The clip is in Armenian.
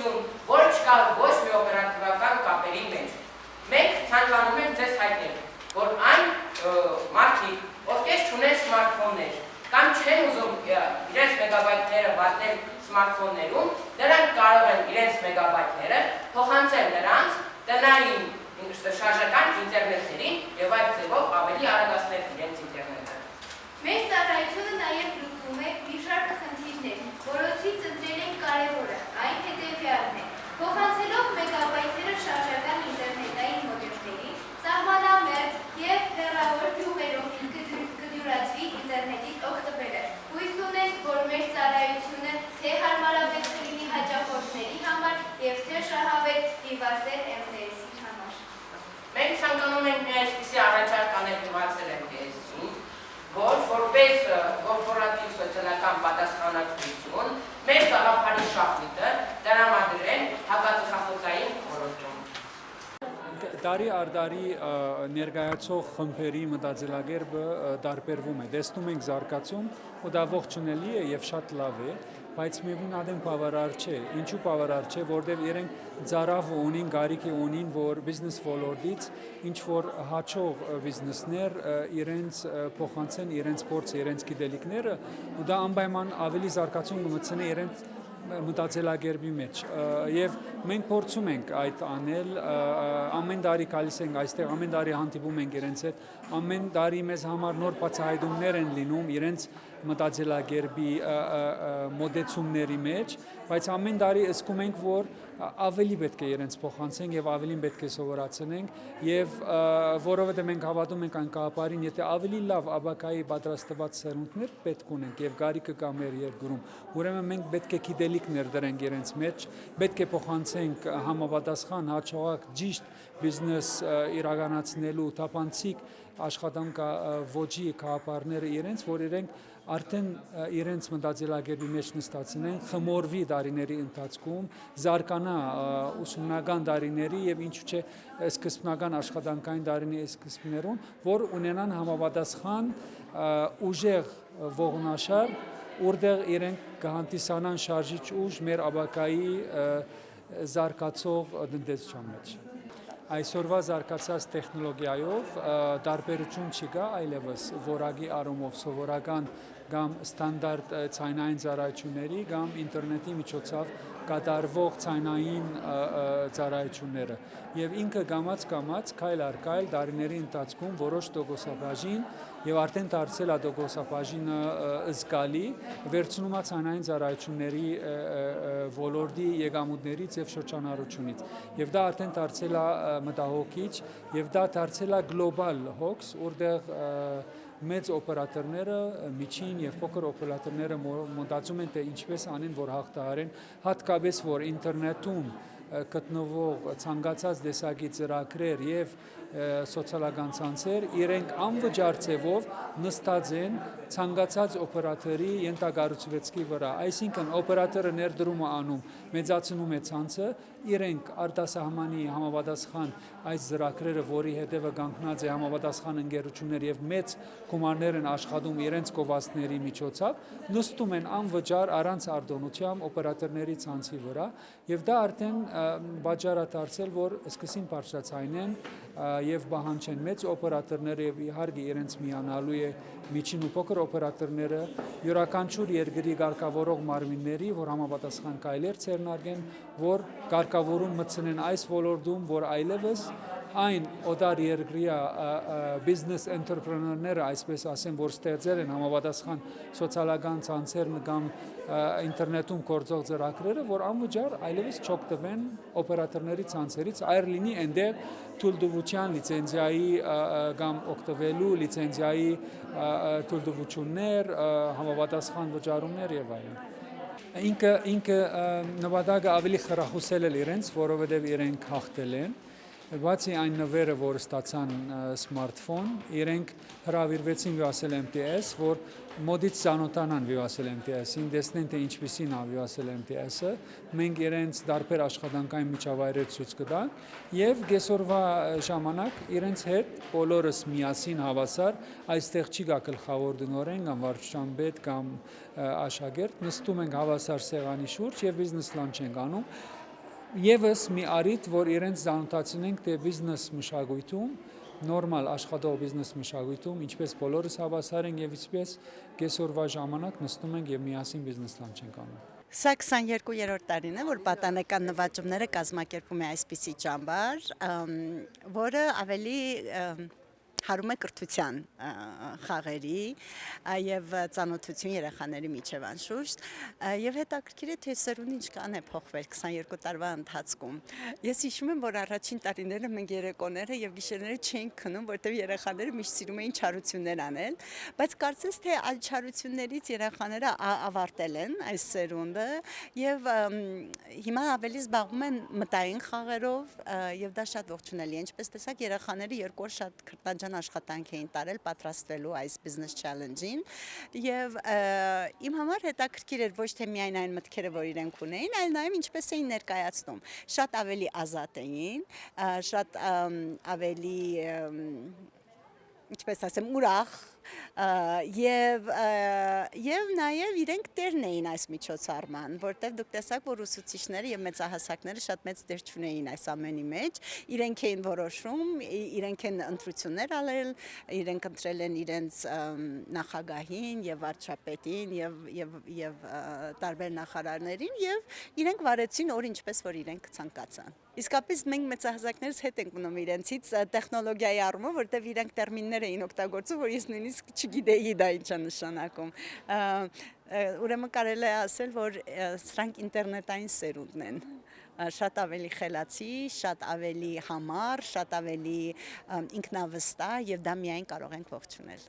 գոյություն, որը չկա ոչ մի օպերատիվական կապերի մեջ։ Մենք ցանկանում ենք ձեզ հայտնել, որ այն մարդիկ, ովքեր չունեն սմարթֆոններ կամ չեն ուզում իրենց մեգաբայթները վանել սմարթֆոններում, նրանք կարող են իրենց մեգաբայթները փոխանցել նրանց տնային շարժական ինտերնետներին եւ այդ ձևով ավելի արագացնել իրենց ինտերնետը։ Մեր ծառայությունը նաև լուծում է մի շարք խնդիրներ, որոնցից ընտրել ենք կարևորը, այն հետևյալն է. փոխանցելով մեգաբայթերը շարժական ինտերնետային մոդեմների, սահմանամերձ եւ հեռավոր գյուղերում կդյուրացվի ինտերնետից օգտվելը։ Հույս ունենք, որ մեր ծառայությունը թե հարմարավետ կլինի հաճախորդների համար եւ թե շահավետ դիվասել MTS-ի համար։ Մենք ցանկանում ենք մի այսպիսի առաջարկ անել դիվացել MTS-ին, որ որպես կորպորատիվ սոցիալական պատասխանատվություն մեր գաղափարի շահույթը տրամադրեն հակաձախախոտային ոլորտում։ Տարի առ տարի ներկայացող խմբերի մտածելակերպը տարբերվում է, տեսնում ենք զարգացում, ու դա ողջունելի է եւ շատ լավ է, բայց միևնույն ադեմ բավարար չէ։ Ինչու բավարար չէ, որտեղ իրենք ծարավ ունին, գարիք ունին, որ բիզնես ոլորտից ինչ որ հաճող բիզնեսներ իրենց փոխանցեն իրենց փորձը, իրենց գիտելիքները, ու դա անպայման ավելի զարգացում կմտցնի իրենց մտածելակերպի մեջ եւ մենք փորձում ենք այդ անել ամեն տարի գալիս ենք այստեղ ամեն տարի հանդիպում ենք իրենց հետ ամեն տարի մեզ համար նոր բացահայտումներ են լինում իրենց մտածելակերպի մոդեցումների մեջ բայց ամեն տարի զգում ենք որ ավելի պետք է իրենց փոխանցենք եւ ավելին պետք է սովորացնենք եւ որովհետեւ մենք հավատում ենք այն կապարին եթե ավելի լավ աբակայի պատրաստված սերունդներ պետք ունենք եւ գարիկը կա մեր երկրում ուրեմն մենք պետք է գիտելիք ներդրենք իրենց մեջ պետք է փոխանցենք համապատասխան հաջողակ ճիշտ բիզնես իրականացնելու թափանցիկ աշխատանք ոճի կապարները իրենց որ իրենք արդեն իրենց մտածելակերպի մեջ նստածնեն խմորվի տարիների ընթացքում զարգանա ուսումնական տարիների եւ ինչու՞ չէ սկզբնական աշխատանքային տարիների սկզբներում որ ունենան համապատասխան ուժեղ ողնաշար որտեղ իրենք կհանդիսանան շարժիչ ուժ մեր աբակայի զարգացող տնտեսության մեջ Այսօրվա զարգացած տեխնոլոգիայով տարբերություն չկա այլևս որակի առումով սովորական կամ ստանդարտ ցայնային ծառայությունների կամ ինտերնետի միջոցով կատարվող ցայնային ծառայությունները եւ ինքը կամաց քայլ առ քայլ տարիների ընթացքում որոշ տոկոսաբաժին եւ արդեն դարձել է տոկոսաբաժինը զգալի վերցնում է ցայնային ծառայությունների ոլորտի եկամուտներից եւ շրջանառությունից եւ դա արդեն դարձել է մտահոգիչ եւ դա դարձել է գլոբալ հոգս որտեղ մեծ օպերատորները միջին եւ փոքր օպերատորները մտածում են թե ինչպես անեն որ հաղթահարեն հատկապես որ ինտերնետում գտնվող ցանկացած տեսակի ծրագրեր եւ սոցիալական ցանցեր իրենք անվճար ձևով նստած են ցանկացած օպերատորի ենթակառուցվածքի վրա այսինքն օպերատորը ներդրում է անում մեծացնում է ցանցը իրենք արտասահմանի համապատասխան այս ծրագրերը որի հետևը կանգնած է համապատասխան ընկերություններ եւ մեծ գումարներ են աշխատում իրենց կողմածների միջոցով նստում են անվճար առանց արտոնությամբ օպերատորների ցանցի վրա եւ դա արդեն բաժարա դարձել որ սկսին բարձրացնեն եւ բանջեն մեծ օպերատորները եւ իհարկե իրենց միանալու է միջին ու փոքր օպերատորները յուրաքանչյուր երկրի ղեկավարող մարմինների որ համապատասխան կայլեր ցերնարգեն որ ղեկավարում մտցնեն այս ոլորտում որ այլևս այն օտար երկրյա բիզնես ընտրեպրեներները այսպես ասեմ որ ստեղծել են համապատասխան սոցիալական ցանցերն կամ ինտերնետում գործող ծրագրերը որ անվճար այլևս չօգտվեն օպերատորների ցանցերից այլ լինի այնտեղ թույլտվության լիցենզիայի կամ օգտվելու լիցենզիայի թույլտվություններ համապատասխան վճարումներ եւ այլն ինքը նպատակը ավելի խրախուսել է իրենց որովհետեւ իրենք հաղթել են Բացի այն նվերը, որ ստացան սմարթֆոն, իրենք հրավիրվեցին վիասել MTS, որ մոդից ծանոթանան վիասել MTS-ին, տեսնեն թե ինչպիսին է վիասել MTS-ը, մենք իրենց դարբեր աշխատանքային միջավայրեր ցույց կտանք եւ կեսօրվա ժամանակ իրենց հետ բոլորս միասին հավասար այստեղ չի գա գլխավոր դնորեն կամ վարչության պետ կամ աշակերտ, նստում ենք հավասար սեղանի շուրջ եւ բիզնես լանչ ենք անում Եվս մի առիթ, որ իրենց ծանոթացնենք թե բիզնես մշակույթում, նորմալ աշխատող բիզնես մշակույթում, ինչպես բոլորս հավասար ենք եւ ինչպես կեսօրվա ժամանակ նստում ենք եւ միասին բիզնես լանչ ենք անում։ Սա 22-րդ տարին է, որ պատանեկան նվաճումները կազմակերպում է այսպիսի ճամբար, որը ավելի հարում է կրթության խաղերի եւ ծանոթություն երեխաների միջև անշուշտ եւ հետաքրքիր է թե սերունդը ինչքան է փոխվել 22 տարվա ընթացքում։ Ես հիշում եմ, որ առաջին տարիները մենք երեկոները եւ գիշերները չէինք քնում, որտեղ երեխաները միշտ սիրում էին չարություններ անել, բայց կարծես թե այդ չարություններից երեխաները ավարտել են այս սերունդը եւ հիմա ավելի զբաղվում են մտային խաղերով եւ դա շատ ողջունելի է։ Ինչպես տեսակ երեխաները 2 օր շատ քրտնաջան աշխատանք էին տարել պատրաստվելու այս business challenge-ին եւ իմ համար հետաքրքիր էր ոչ թե միայն այն մտքերը, որ իրենք ունեին, այլ նաեւ ինչպես էին ներկայացնում։ Շատ ավելի ազատ էին, շատ ավելի ինչպես ասեմ, ուրախ եւ նաեւ իրենք տերն էին այս միջոցառման, որտեղ դուք տեսաք, որ ուսուցիչները եւ մեծահասակները շատ մեծ դեր չունեին այս ամենի մեջ, իրենք էին որոշում, իրենք են ընտրություններ արել, իրենք ընտրել են իրենց նախագահին եւ վարչապետին եւ տարբեր նախարարներին եւ իրենք վարեցին օր ինչպես որ իրենք ցանկացան։ Իսկապես մենք մեծահասակներս հետ ենք մնում իրենցից տեխնոլոգիայի առումով, որտեղ իրենք տերմիններ էին օգտագործում, որ ես նույնիսկ չգիտեի դա ինչ է նշանակում։ Ուրեմն կարելի է ասել, որ սրանք ինտերնետային սերունդն են։ Շատ ավելի խելացի, շատ ավելի համառ, շատ ավելի ինքնավստահ եւ դա միայն կարող ենք ողջունել։